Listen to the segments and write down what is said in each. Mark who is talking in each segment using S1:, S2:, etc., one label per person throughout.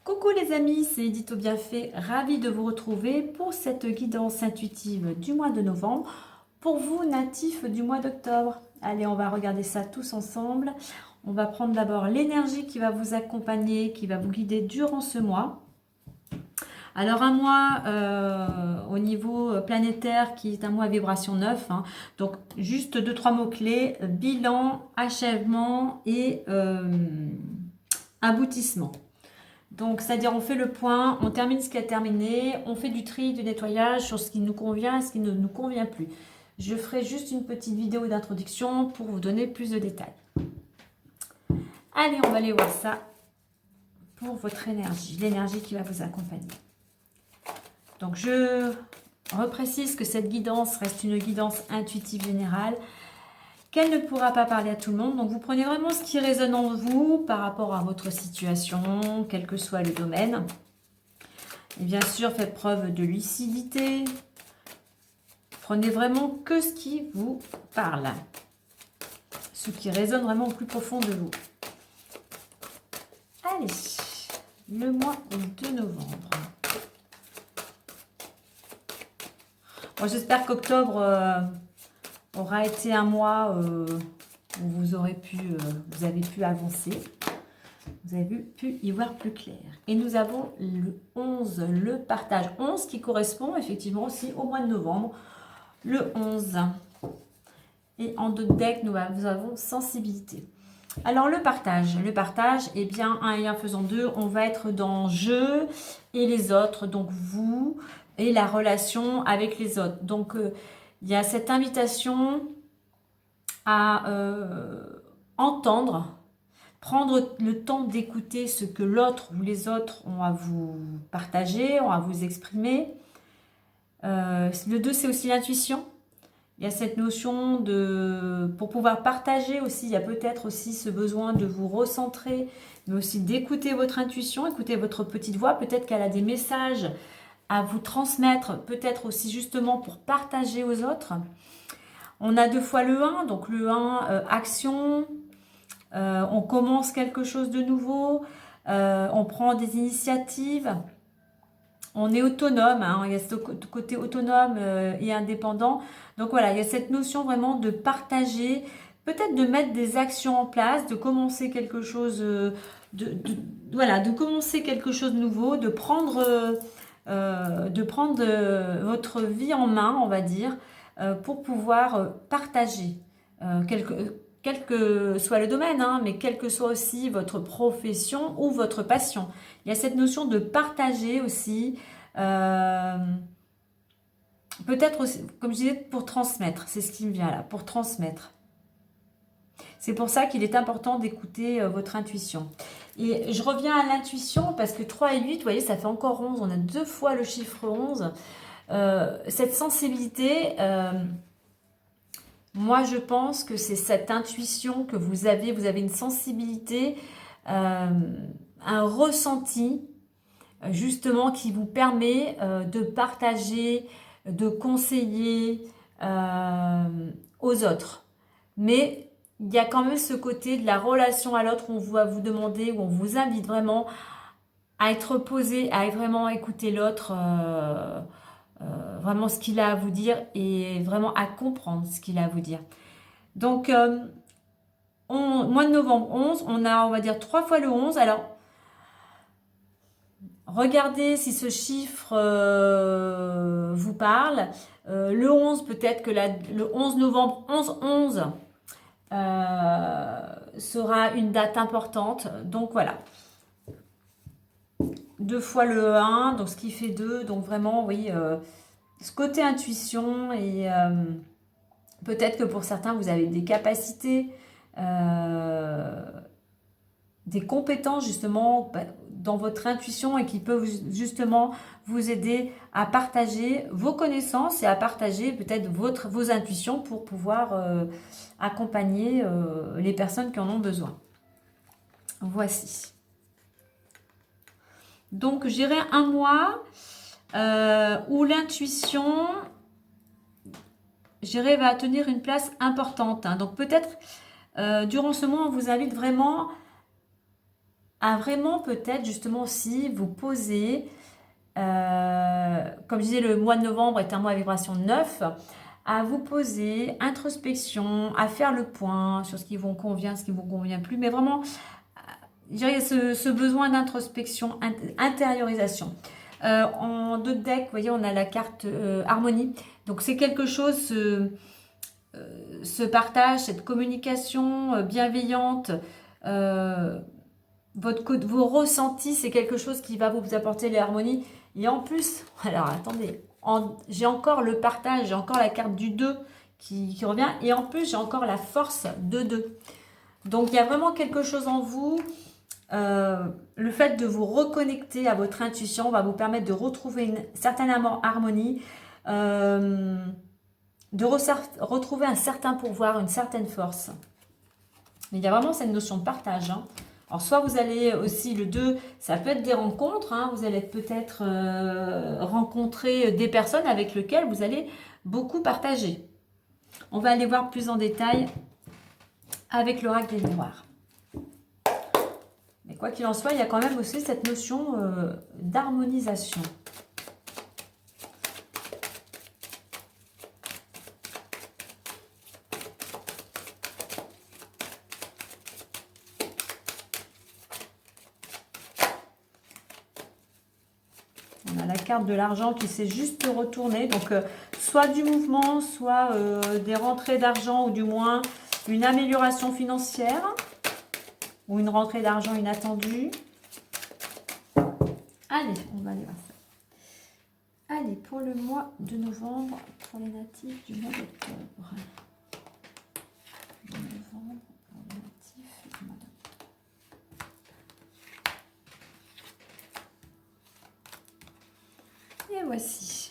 S1: Coucou les amis, c'est Edith Bienfait, ravie de vous retrouver pour cette guidance intuitive du mois de novembre, pour vous natifs du mois d'octobre. Allez, on va regarder ça tous ensemble. On va prendre d'abord l'énergie qui va vous accompagner, qui va vous guider durant ce mois. Alors un mois au niveau planétaire qui est un mois à vibration 9, hein. Donc juste 2-3 mots-clés, bilan, achèvement et aboutissement. Donc, c'est-à-dire on fait le point, on termine ce qui a terminé, on fait du tri, du nettoyage sur ce qui nous convient et ce qui ne nous convient plus. Je ferai juste une petite vidéo d'introduction pour vous donner plus de détails. Allez, on va aller voir ça pour votre énergie, l'énergie qui va vous accompagner. Donc, je reprécise que cette guidance reste une guidance intuitive générale, qu'elle ne pourra pas parler à tout le monde. Donc, vous prenez vraiment ce qui résonne en vous par rapport à votre situation, quel que soit le domaine. Et bien sûr, faites preuve de lucidité. Prenez vraiment que ce qui vous parle. Ce qui résonne vraiment au plus profond de vous. Allez, le mois de novembre. Bon, j'espère qu'octobre aura été un mois où vous avez pu avancer, vous avez pu y voir plus clair. Et nous avons le 11, le partage. 11 qui correspond effectivement aussi au mois de novembre, le 11. Et en deux decks, nous avons sensibilité. Alors le partage, eh bien, 1 et 1 faisant 2, on va être dans je et les autres, donc vous et la relation avec les autres. Donc, il y a cette invitation à entendre, prendre le temps d'écouter ce que l'autre ou les autres ont à vous partager, ont à vous exprimer. Le 2, c'est aussi l'intuition. Il y a cette notion de... Pour pouvoir partager aussi, il y a peut-être aussi ce besoin de vous recentrer, mais aussi d'écouter votre intuition, écouter votre petite voix. Peut-être qu'elle a des messages à vous transmettre, peut-être aussi justement pour partager aux autres. On a 2 fois le 1, donc le 1, action, on commence quelque chose de nouveau, on prend des initiatives, on est autonome, hein, il y a ce côté autonome et indépendant. Donc voilà, il y a cette notion vraiment de partager, peut-être de mettre des actions en place, de commencer quelque chose, de commencer quelque chose de nouveau, de prendre votre vie en main, on va dire, pour pouvoir partager, quel que soit le domaine, hein, mais quelle que soit aussi votre profession ou votre passion. Il y a cette notion de partager aussi, peut-être aussi, comme je disais, pour transmettre, c'est ce qui me vient là, pour transmettre. C'est pour ça qu'il est important d'écouter votre intuition. Et je reviens à l'intuition parce que 3 et 8, vous voyez, ça fait encore 11. On a 2 fois le chiffre 11. Cette sensibilité, moi je pense que c'est cette intuition que vous avez. Vous avez une sensibilité, un ressenti, justement, qui vous permet de partager, de conseiller aux autres. Mais il y a quand même ce côté de la relation à l'autre où on va vous demander, où on vous invite vraiment à être posé, à vraiment écouter l'autre, vraiment ce qu'il a à vous dire et vraiment à comprendre ce qu'il a à vous dire. Donc, mois de novembre 11, on a, on va dire, 3 fois le 11. Alors, regardez si ce chiffre vous parle. Le 11, peut-être que le 11 novembre, 11-11, sera une date importante. Donc voilà. 2 fois le 1, donc ce qui fait 2. Donc vraiment, oui, ce côté intuition et peut-être que pour certains, vous avez des capacités, des compétences justement dans votre intuition et qui peuvent justement vous aider à partager vos connaissances et à partager peut-être vos intuitions pour pouvoir accompagner les personnes qui en ont besoin. Voici. Donc, je dirais un mois où l'intuition, je dirais, va tenir une place importante. Hein. Donc, peut-être, durant ce mois, on vous invite vraiment à vraiment peut-être justement aussi vous poser, comme je disais, le mois de novembre est un mois à vibration 9, à vous poser, introspection, à faire le point sur ce qui vous convient, ce qui ne vous convient plus, mais vraiment, je dirais ce besoin d'introspection, intériorisation. En deux decks, vous voyez, on a la carte harmonie, donc c'est quelque chose, ce partage, cette communication bienveillante, vos ressentis, c'est quelque chose qui va vous apporter l'harmonie. Et en plus, alors attendez, j'ai encore le partage, j'ai encore la carte du 2 qui revient. Et en plus, j'ai encore la force de 2. Donc, il y a vraiment quelque chose en vous. Le fait de vous reconnecter à votre intuition va vous permettre de retrouver une certaine harmonie, de retrouver un certain pouvoir, une certaine force. Mais il y a vraiment cette notion de partage. Hein. Alors, soit vous allez aussi, le 2, ça peut être des rencontres. Hein, vous allez peut-être rencontrer des personnes avec lesquelles vous allez beaucoup partager. On va aller voir plus en détail avec l'oracle des miroirs. Mais quoi qu'il en soit, il y a quand même aussi cette notion d'harmonisation. On a la carte de l'argent qui s'est juste retournée. Donc, soit du mouvement, soit des rentrées d'argent ou du moins une amélioration financière ou une rentrée d'argent inattendue. Allez, on va aller voir ça. Allez, pour le mois de novembre, pour les natifs du mois d'octobre. Novembre, pour les natifs du mois d'octobre. Et voici.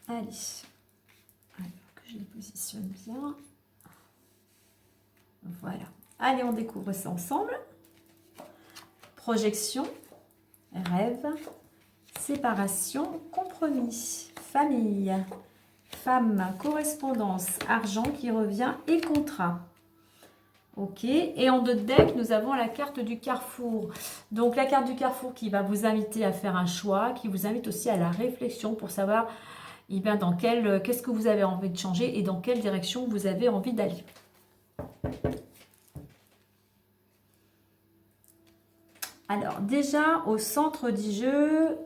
S1: Allez, alors que je les positionne bien. Voilà. Allez, on découvre ça ensemble. Projection, rêve, séparation, compromis, famille, femme, correspondance, argent qui revient et contrat. Ok, et en deux decks, nous avons la carte du carrefour. Donc la carte du carrefour qui va vous inviter à faire un choix, qui vous invite aussi à la réflexion pour savoir eh bien, qu'est-ce que vous avez envie de changer et dans quelle direction vous avez envie d'aller. Alors déjà, au centre du jeu,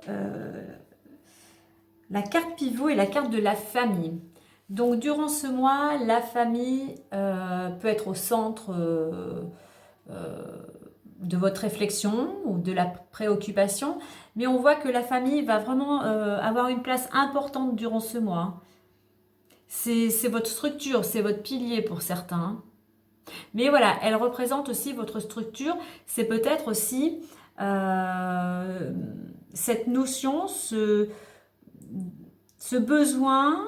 S1: la carte pivot est la carte de la famille. Donc durant ce mois, la famille peut être au centre de votre réflexion ou de la préoccupation, mais on voit que la famille va vraiment avoir une place importante durant ce mois. C'est votre structure, c'est votre pilier pour certains. Mais voilà, elle représente aussi votre structure. C'est peut-être aussi cette notion, ce besoin,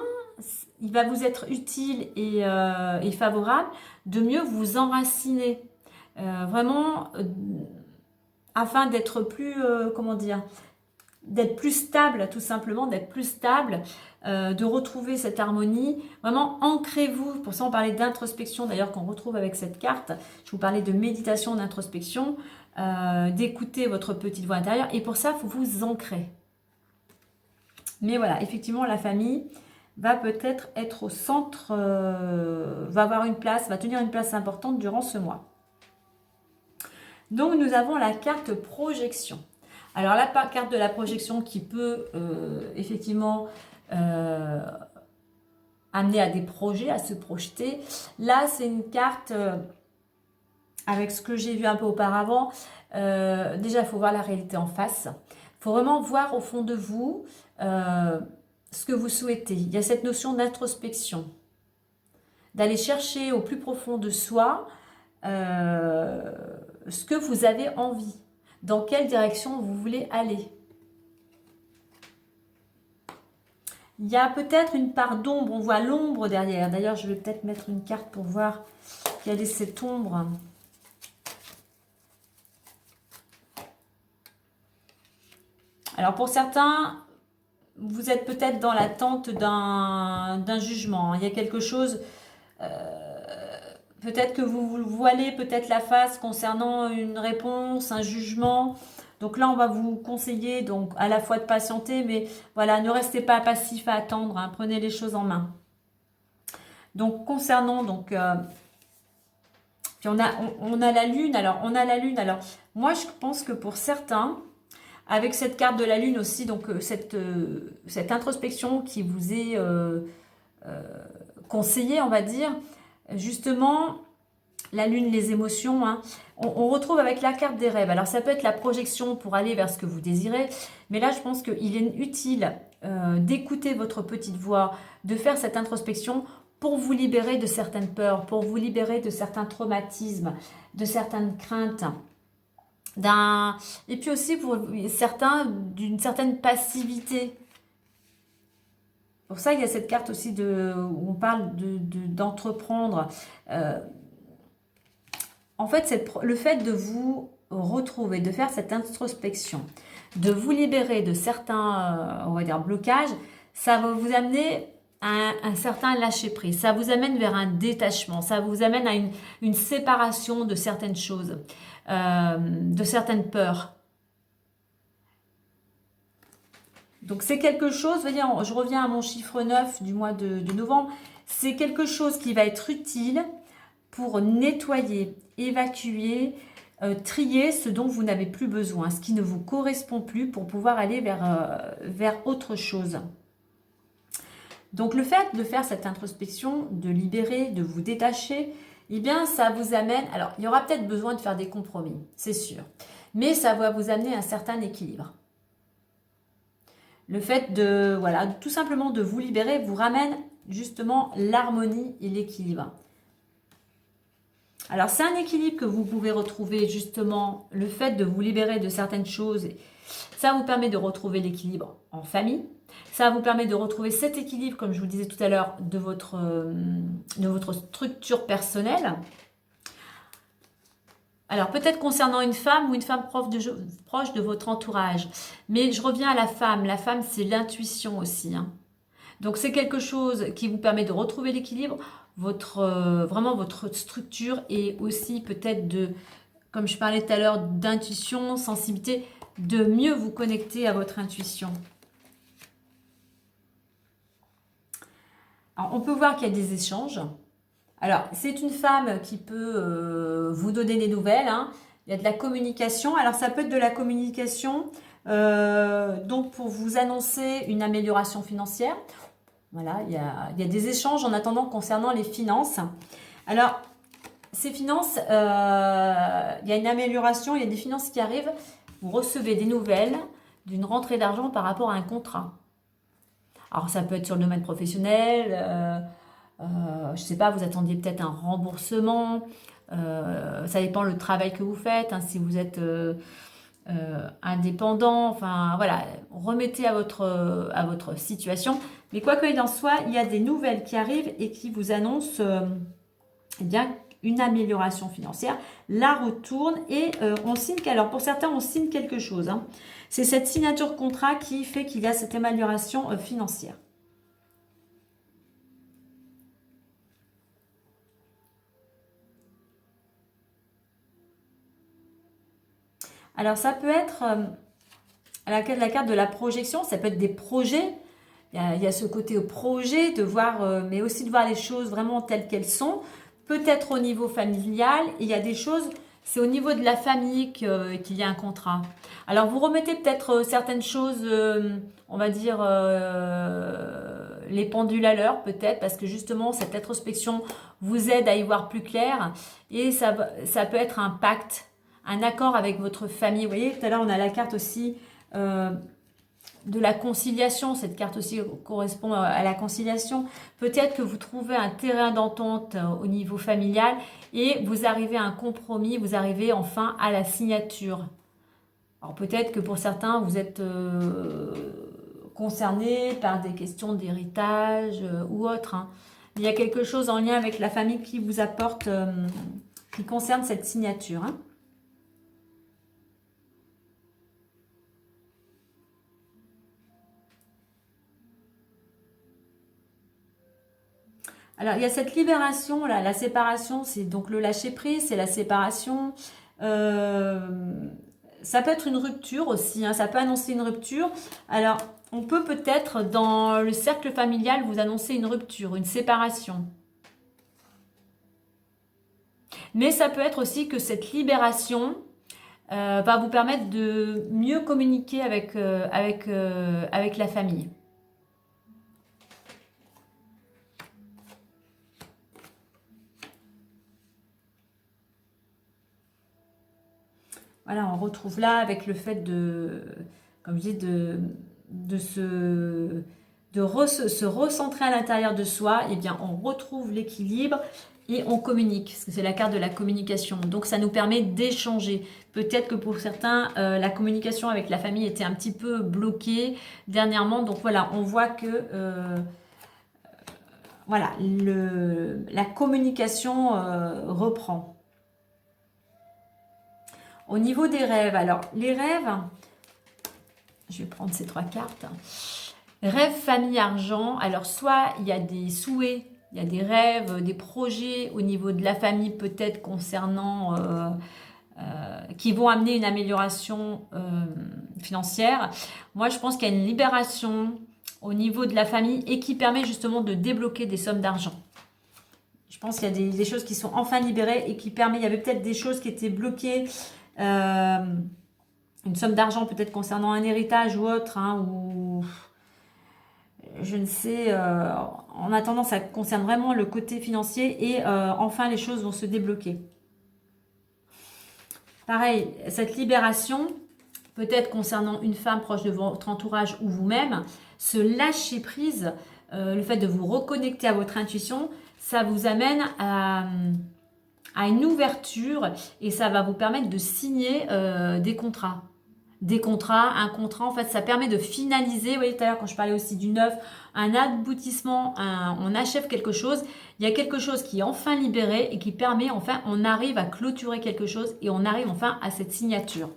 S1: il va vous être utile et favorable de mieux vous enraciner. Vraiment, afin d'être plus, comment dire, d'être plus stable, tout simplement, d'être plus stable, de retrouver cette harmonie. Vraiment, ancrez-vous. Pour ça, on parlait d'introspection, d'ailleurs, qu'on retrouve avec cette carte. Je vous parlais de méditation, d'introspection, d'écouter votre petite voix intérieure. Et pour ça, il faut vous ancrer. Mais voilà, effectivement, la famille va peut-être être au centre, va avoir une place, va tenir une place importante durant ce mois. Donc, nous avons la carte projection. Alors, la carte de la projection qui peut effectivement amener à des projets, à se projeter. Là, c'est une carte, avec ce que j'ai vu un peu auparavant, déjà, il faut voir la réalité en face. Il faut vraiment voir au fond de vous ce que vous souhaitez. Il y a cette notion d'introspection, d'aller chercher au plus profond de soi ce que vous avez envie, dans quelle direction vous voulez aller. Il y a peut-être une part d'ombre, on voit l'ombre derrière. D'ailleurs, je vais peut-être mettre une carte pour voir quelle est cette ombre. Alors pour certains, vous êtes peut-être dans l'attente d'un jugement. Il y a quelque chose, peut-être que vous vous voilez peut-être la face concernant une réponse, un jugement. Donc là, on va vous conseiller donc à la fois de patienter, mais voilà, ne restez pas passif à attendre, hein, prenez les choses en main. Donc concernant donc puis on a la lune. Alors on a la lune. Alors moi je pense que pour certains, avec cette carte de la lune aussi, donc cette introspection qui vous est conseillée, on va dire, justement, la lune, les émotions, hein, on retrouve avec la carte des rêves. Alors ça peut être la projection pour aller vers ce que vous désirez, mais là je pense qu'il est utile d'écouter votre petite voix, de faire cette introspection pour vous libérer de certaines peurs, pour vous libérer de certains traumatismes, de certaines craintes. Et puis aussi pour certains d'une certaine passivité. Pour ça, il y a cette carte aussi où on parle d'entreprendre. En fait, le fait de vous retrouver, de faire cette introspection, de vous libérer de certains, on va dire, blocages, ça va vous amener à un certain lâcher-prise. Ça vous amène vers un détachement. Ça vous amène à une séparation de certaines choses, de certaines peurs. Donc c'est quelque chose, voyez, je reviens à mon chiffre 9 du mois de novembre, c'est quelque chose qui va être utile pour nettoyer, évacuer, trier ce dont vous n'avez plus besoin, ce qui ne vous correspond plus pour pouvoir aller vers autre chose. Donc le fait de faire cette introspection, de libérer, de vous détacher, eh bien ça vous amène, alors il y aura peut-être besoin de faire des compromis, c'est sûr, mais ça va vous amener un certain équilibre. Le fait de, voilà, tout simplement de vous libérer vous ramène justement l'harmonie et l'équilibre. Alors c'est un équilibre que vous pouvez retrouver justement, le fait de vous libérer de certaines choses, ça vous permet de retrouver l'équilibre en famille, ça vous permet de retrouver cet équilibre, comme je vous disais tout à l'heure, de votre structure personnelle. Alors peut-être concernant une femme ou une femme proche de votre entourage, mais je reviens à la femme c'est l'intuition aussi, hein. Donc c'est quelque chose qui vous permet de retrouver l'équilibre, vraiment votre structure et aussi peut-être comme je parlais tout à l'heure, d'intuition, sensibilité, de mieux vous connecter à votre intuition. Alors on peut voir qu'il y a des échanges. Alors c'est une femme qui peut vous donner des nouvelles, hein. Il y a de la communication. Alors ça peut être de la communication donc pour vous annoncer une amélioration financière. Voilà, il y a des échanges en attendant concernant les finances. Alors, ces finances, il y a une amélioration, il y a des finances qui arrivent. Vous recevez des nouvelles d'une rentrée d'argent par rapport à un contrat. Alors, ça peut être sur le domaine professionnel. Je ne sais pas, vous attendiez peut-être un remboursement. Ça dépend le travail que vous faites. Hein, si vous êtes indépendant, enfin voilà, remettez à votre situation. Mais quoi qu'il en soit, il y a des nouvelles qui arrivent et qui vous annoncent eh bien, une amélioration financière. La retourne et on signe. Alors pour certains, on signe quelque chose. Hein. C'est cette signature contrat qui fait qu'il y a cette amélioration financière. Alors ça peut être la carte de la projection, ça peut être des projets. Il y a ce côté projet, de voir, mais aussi de voir les choses vraiment telles qu'elles sont. Peut-être au niveau familial, et il y a des choses, c'est au niveau de la famille qu'il y a un contrat. Alors vous remettez peut-être certaines choses, on va dire, les pendules à l'heure peut-être, parce que justement cette introspection vous aide à y voir plus clair. Et ça peut être un pacte, un accord avec votre famille. Vous voyez, tout à l'heure on a la carte aussi de la conciliation. Cette carte aussi correspond à la conciliation. Peut-être que vous trouvez un terrain d'entente au niveau familial et vous arrivez à un compromis, vous arrivez enfin à la signature. Alors peut-être que pour certains, vous êtes concerné par des questions d'héritage ou autre, hein. Il y a quelque chose en lien avec la famille qui vous apporte, qui concerne cette signature, hein. Alors, il y a cette libération, là, la séparation, c'est donc le lâcher-prise, c'est la séparation. Ça peut être une rupture aussi, hein, ça peut annoncer une rupture. Alors, on peut peut-être, dans le cercle familial, vous annoncer une rupture, une séparation. Mais ça peut être aussi que cette libération va vous permettre de mieux communiquer avec la famille. Voilà, on retrouve là avec le fait de, comme je dis, se recentrer à l'intérieur de soi, et bien on retrouve l'équilibre et on communique, parce que c'est la carte de la communication. Donc ça nous permet d'échanger. Peut-être que pour certains, la communication avec la famille était un petit peu bloquée dernièrement. Donc voilà, on voit que voilà, la communication reprend. Au niveau des rêves, alors les rêves, je vais prendre ces 3 cartes. Rêve, famille, argent. Alors soit il y a des souhaits, il y a des rêves, des projets au niveau de la famille peut-être concernant, qui vont amener une amélioration financière. Moi je pense qu'il y a une libération au niveau de la famille et qui permet justement de débloquer des sommes d'argent. Je pense qu'il y a des choses qui sont enfin libérées et qui permet, il y avait peut-être des choses qui étaient bloquées, une somme d'argent peut-être concernant un héritage ou autre, hein, ou je ne sais, en attendant ça concerne vraiment le côté financier et enfin les choses vont se débloquer. Pareil, cette libération, peut-être concernant une femme proche de votre entourage ou vous-même, ce lâcher prise, le fait de vous reconnecter à votre intuition, ça vous amène à une ouverture et ça va vous permettre de signer des contrats. Un contrat, en fait, ça permet de finaliser. Vous voyez, tout à l'heure, quand je parlais aussi du neuf, un aboutissement, on achève quelque chose. Il y a quelque chose qui est enfin libéré et qui permet, enfin, on arrive à clôturer quelque chose et on arrive enfin à cette signature.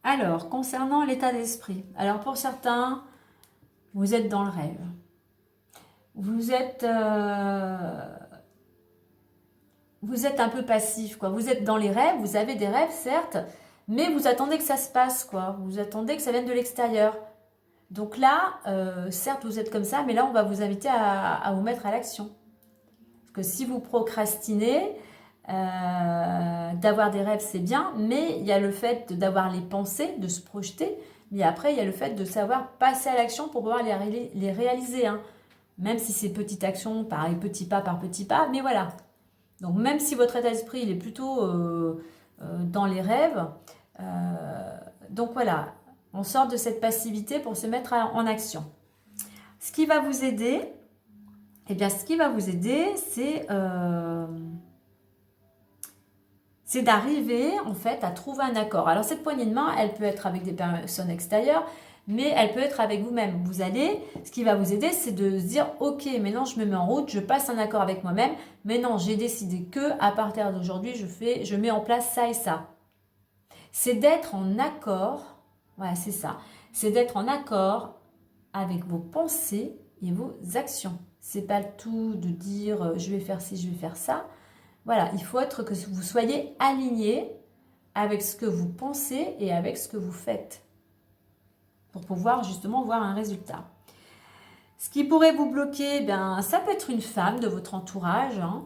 S1: Alors, concernant l'état d'esprit, alors pour certains, vous êtes dans le rêve. Vous êtes un peu passif, quoi. Vous êtes dans les rêves, vous avez des rêves, certes, mais vous attendez que ça se passe, quoi. Vous attendez que ça vienne de l'extérieur. Donc là, certes, vous êtes comme ça, mais là, on va vous inviter à vous mettre à l'action. Parce que si vous procrastinez, d'avoir des rêves, c'est bien, mais il y a le fait d'avoir les pensées, de se projeter, mais après, il y a le fait de savoir passer à l'action pour pouvoir les réaliser, hein. Même si c'est petite action, pareil, petit pas par petit pas, mais voilà. Donc même si votre état d'esprit, il est plutôt dans les rêves, donc voilà, on sort de cette passivité pour se mettre en action. Ce qui va vous aider, eh bien, ce qui va vous aider, c'est d'arriver en fait à trouver un accord. Alors cette poignée de main, elle peut être avec des personnes extérieures, mais elle peut être avec vous-même. Ce qui va vous aider, c'est de se dire, ok, maintenant je me mets en route, je passe un accord avec moi-même. Maintenant, j'ai décidé que à partir d'aujourd'hui, je mets en place ça et ça. C'est d'être en accord, voilà, c'est ça. C'est d'être en accord avec vos pensées et vos actions. C'est pas le tout de dire, je vais faire ci, je vais faire ça. Voilà, il faut être que vous soyez aligné avec ce que vous pensez et avec ce que vous faites pour pouvoir justement voir un résultat. Ce qui pourrait vous bloquer, ben, ça peut être une femme de votre entourage, hein,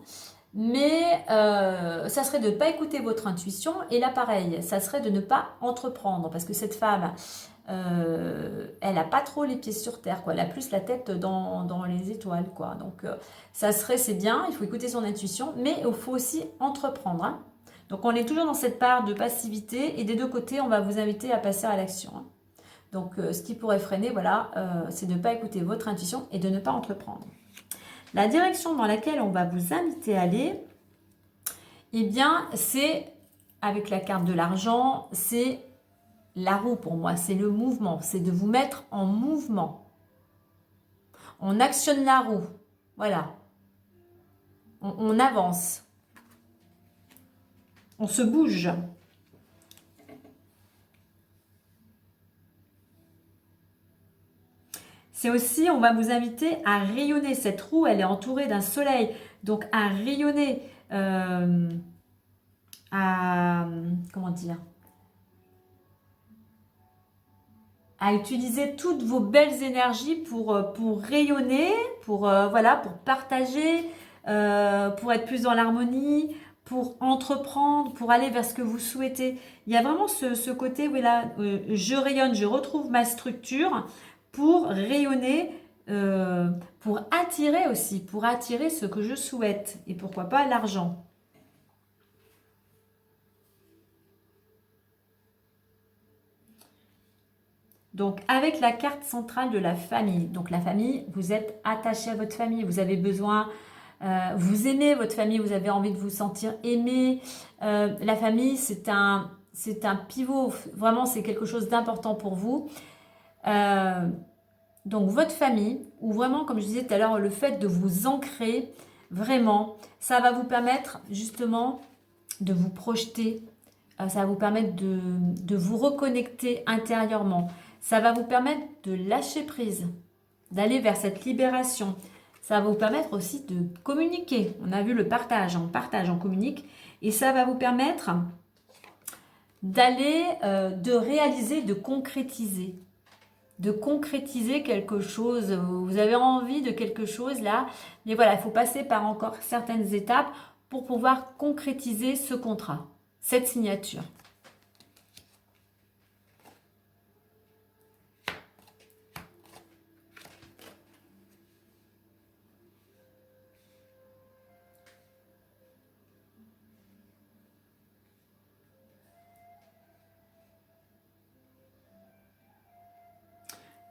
S1: mais ça serait de ne pas écouter votre intuition. Et là, pareil, ça serait de ne pas entreprendre parce que cette femme, elle n'a pas trop les pieds sur terre, quoi. Elle a plus la tête dans les étoiles, quoi. Donc, c'est bien, il faut écouter son intuition, mais il faut aussi entreprendre, hein. Donc, on est toujours dans cette part de passivité et des deux côtés, on va vous inviter à passer à l'action, hein. Donc, ce qui pourrait freiner, voilà, c'est de ne pas écouter votre intuition et de ne pas entreprendre. La direction dans laquelle on va vous inviter à aller, eh bien, c'est, avec la carte de l'argent, c'est la roue pour moi, c'est le mouvement, c'est de vous mettre en mouvement. On actionne la roue, voilà. On avance. On se bouge. C'est aussi, on va vous inviter à rayonner. Cette roue, elle est entourée d'un soleil. Donc, à rayonner, comment dire, à utiliser toutes vos belles énergies pour rayonner, voilà, pour partager, pour être plus dans l'harmonie, pour entreprendre, pour aller vers ce que vous souhaitez. Il y a vraiment ce côté où là, je rayonne, je retrouve ma structure pour rayonner, pour attirer aussi, pour attirer ce que je souhaite. Et pourquoi pas l'argent. Donc, avec la carte centrale de la famille. Donc, la famille, vous êtes attaché à votre famille. Vous avez besoin, vous aimez votre famille, vous avez envie de vous sentir aimé. La famille, c'est un pivot. Vraiment, c'est quelque chose d'important pour vous. Donc, votre famille, ou vraiment, comme je disais tout à l'heure, le fait de vous ancrer, vraiment, ça va vous permettre justement de vous projeter. Ça va vous permettre de vous reconnecter intérieurement. Ça va vous permettre de lâcher prise, d'aller vers cette libération. Ça va vous permettre aussi de communiquer. On a vu le partage, on partage, on communique. Et ça va vous permettre d'aller, de réaliser, de concrétiser. De concrétiser quelque chose. Vous avez envie de quelque chose là. Mais voilà, il faut passer par encore certaines étapes pour pouvoir concrétiser ce contrat, cette signature.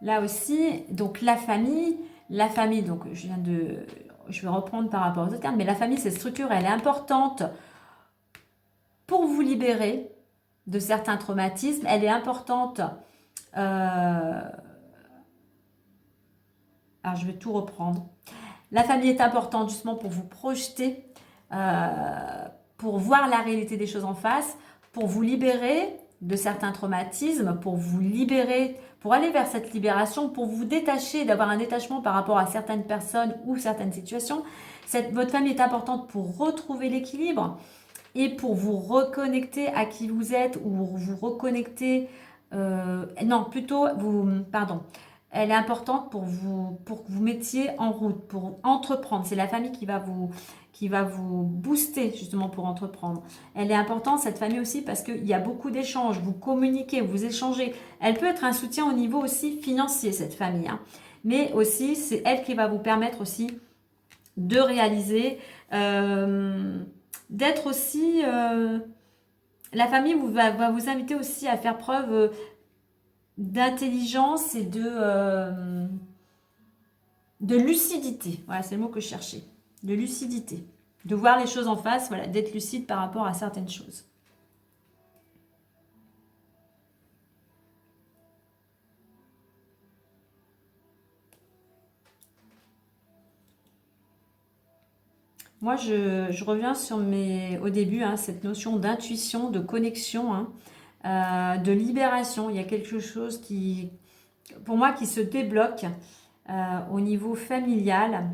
S1: Là aussi, donc la famille, donc je vais reprendre par rapport aux autres termes, mais la famille, cette structure, elle est importante pour vous libérer de certains traumatismes. Elle est importante, alors je vais tout reprendre. La famille est importante justement pour vous projeter, pour voir la réalité des choses en face, pour vous libérer de certains traumatismes, pour vous libérer, pour aller vers cette libération, pour vous détacher, d'avoir un détachement par rapport à certaines personnes ou certaines situations. Votre famille est importante pour retrouver l'équilibre et pour vous reconnecter à qui vous êtes ou vous reconnecter, non, plutôt, pardon, elle est importante pour que vous mettiez en route, pour entreprendre. C'est la famille qui va vous booster justement pour entreprendre. Elle est importante, cette famille aussi, parce qu'il y a beaucoup d'échanges. Vous communiquez, vous échangez. Elle peut être un soutien au niveau aussi financier, cette famille. Hein. Mais aussi, c'est elle qui va vous permettre aussi de réaliser, d'être aussi... la famille va vous inviter aussi à faire preuve d'intelligence et de lucidité. Voilà, c'est le mot que je cherchais. De lucidité. De voir les choses en face, voilà, d'être lucide par rapport à certaines choses. Moi, je reviens sur au début, hein, cette notion d'intuition, de connexion, hein, de libération. Il y a quelque chose qui, pour moi, qui se débloque au niveau familial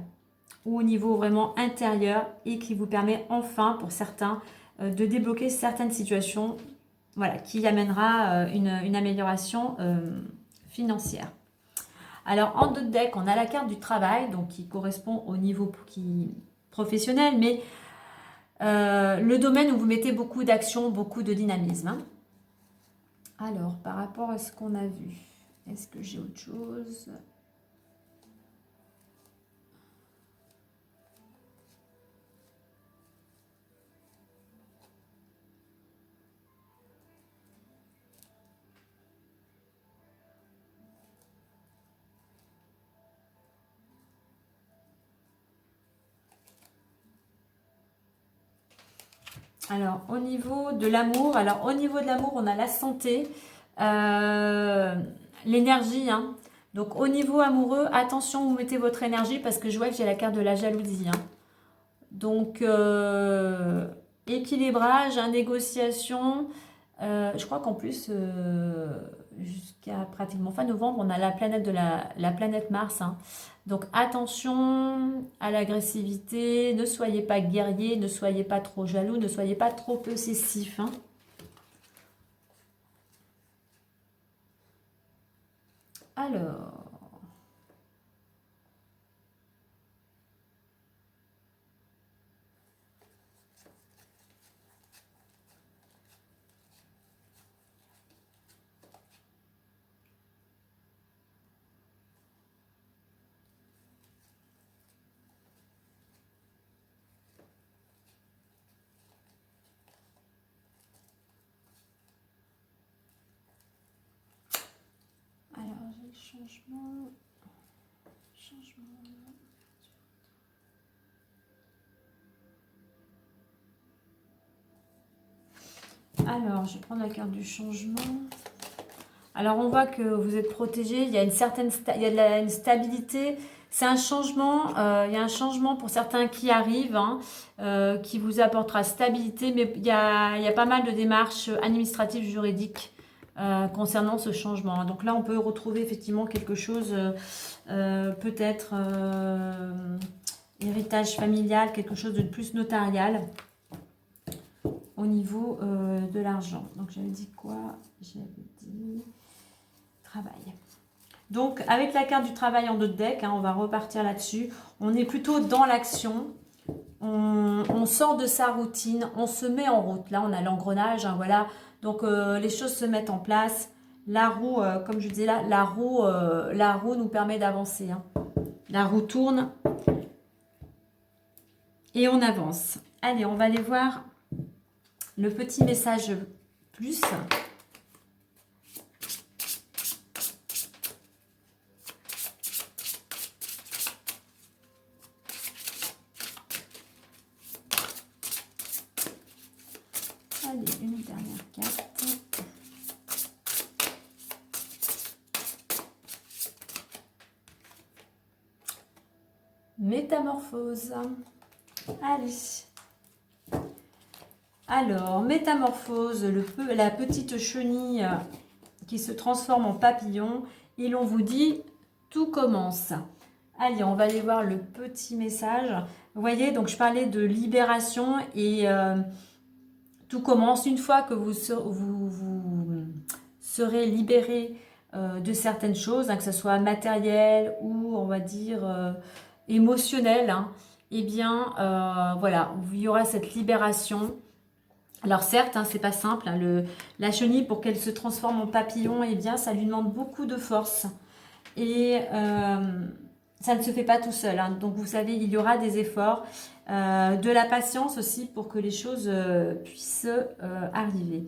S1: ou au niveau vraiment intérieur et qui vous permet enfin, pour certains, de débloquer certaines situations, voilà, qui amènera une amélioration financière. Alors, en deux deck, on a la carte du travail, donc qui correspond au niveau professionnel, mais le domaine où vous mettez beaucoup d'action, beaucoup de dynamisme. Hein. Alors, par rapport à ce qu'on a vu, est-ce que j'ai autre chose ? Alors, au niveau de l'amour, on a la santé, l'énergie, hein. Donc, au niveau amoureux, attention, vous mettez votre énergie parce que je vois que j'ai la carte de la jalousie, hein. Donc, équilibrage, hein, négociation. Je crois qu'en plus, jusqu'à pratiquement fin novembre, on a la planète la planète Mars, hein. Donc attention à l'agressivité, ne soyez pas guerrier, ne soyez pas trop jaloux, ne soyez pas trop possessif, hein. Alors, j'ai le changement. Alors, je vais prendre la carte du changement. Alors, on voit que vous êtes protégé. Il y a une certaine une stabilité. C'est un changement. Il y a un changement pour certains qui arrivent, hein, qui vous apportera stabilité. Mais il y a pas mal de démarches administratives, juridiques concernant ce changement. Donc là, on peut retrouver effectivement quelque chose, peut-être héritage familial, quelque chose de plus notarial au niveau de l'argent. Donc j'avais dit quoi? J'avais dit travail. Donc avec la carte du travail en 2 decks, hein, on va repartir là-dessus. On est plutôt dans l'action. On sort de sa routine, on se met en route. Là, on a l'engrenage, hein, voilà. Donc les choses se mettent en place. La roue, comme je disais là, la roue nous permet d'avancer, hein. La roue tourne et on avance. Allez, on va aller voir le petit message plus. Allez, une dernière carte. Métamorphose. Allez. Alors, métamorphose, la petite chenille qui se transforme en papillon. Et l'on vous dit, tout commence. Allez, on va aller voir le petit message. Vous voyez, donc je parlais de libération et tout commence une fois que vous serez libéré de certaines choses, hein, que ce soit matériel ou on va dire émotionnel, hein. Eh bien, voilà, il y aura cette libération. Alors certes, hein, c'est pas simple, hein, la chenille, pour qu'elle se transforme en papillon, eh bien, ça lui demande beaucoup de force. Et ça ne se fait pas tout seul, hein. Donc vous savez, il y aura des efforts, de la patience aussi pour que les choses puissent arriver.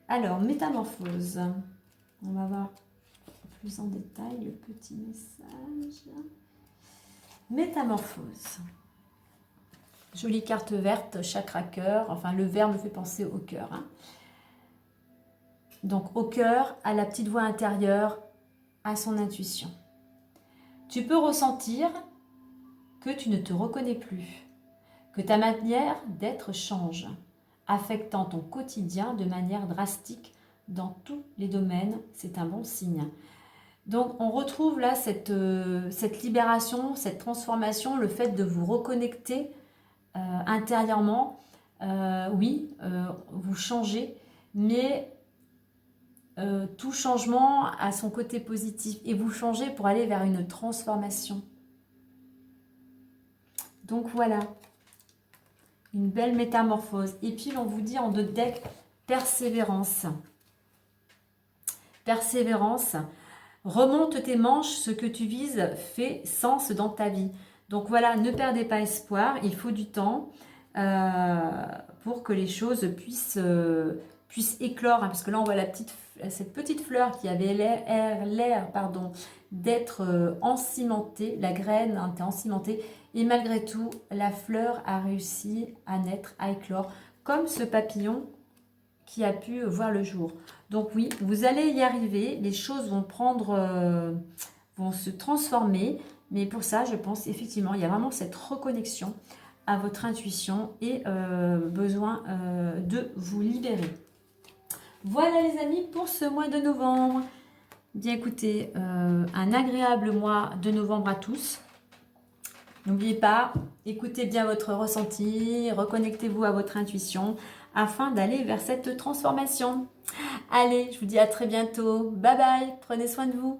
S1: Alors, métamorphose. On va voir plus en détail le petit message. Métamorphose. Jolie carte verte, chakra cœur. Enfin, le vert me fait penser au cœur, hein. Donc, au cœur, à la petite voix intérieure, à son intuition. Tu peux ressentir que tu ne te reconnais plus, que ta manière d'être change, affectant ton quotidien de manière drastique dans tous les domaines. C'est un bon signe. Donc, on retrouve là cette libération, cette transformation, le fait de vous reconnecter intérieurement. Oui, vous changez, mais tout changement a son côté positif et vous changez pour aller vers une transformation. Donc voilà, une belle métamorphose. Et puis on vous dit en 2 decks, persévérance. Persévérance. Remonte tes manches, ce que tu vises fait sens dans ta vie. Donc voilà, ne perdez pas espoir, il faut du temps pour que les choses puissent éclore, hein, parce que là on voit cette petite fleur qui avait l'air d'être encimentée, la graine, hein, était encimentée, et malgré tout la fleur a réussi à naître, à éclore, comme ce papillon qui a pu voir le jour. Donc oui, vous allez y arriver, les choses vont vont se transformer, mais pour ça, je pense effectivement, il y a vraiment cette reconnexion à votre intuition et besoin de vous libérer. Voilà les amis pour ce mois de novembre. Bien écoutez, un agréable mois de novembre à tous. N'oubliez pas, écoutez bien votre ressenti, reconnectez-vous à votre intuition afin d'aller vers cette transformation. Allez, je vous dis à très bientôt. Bye bye, prenez soin de vous.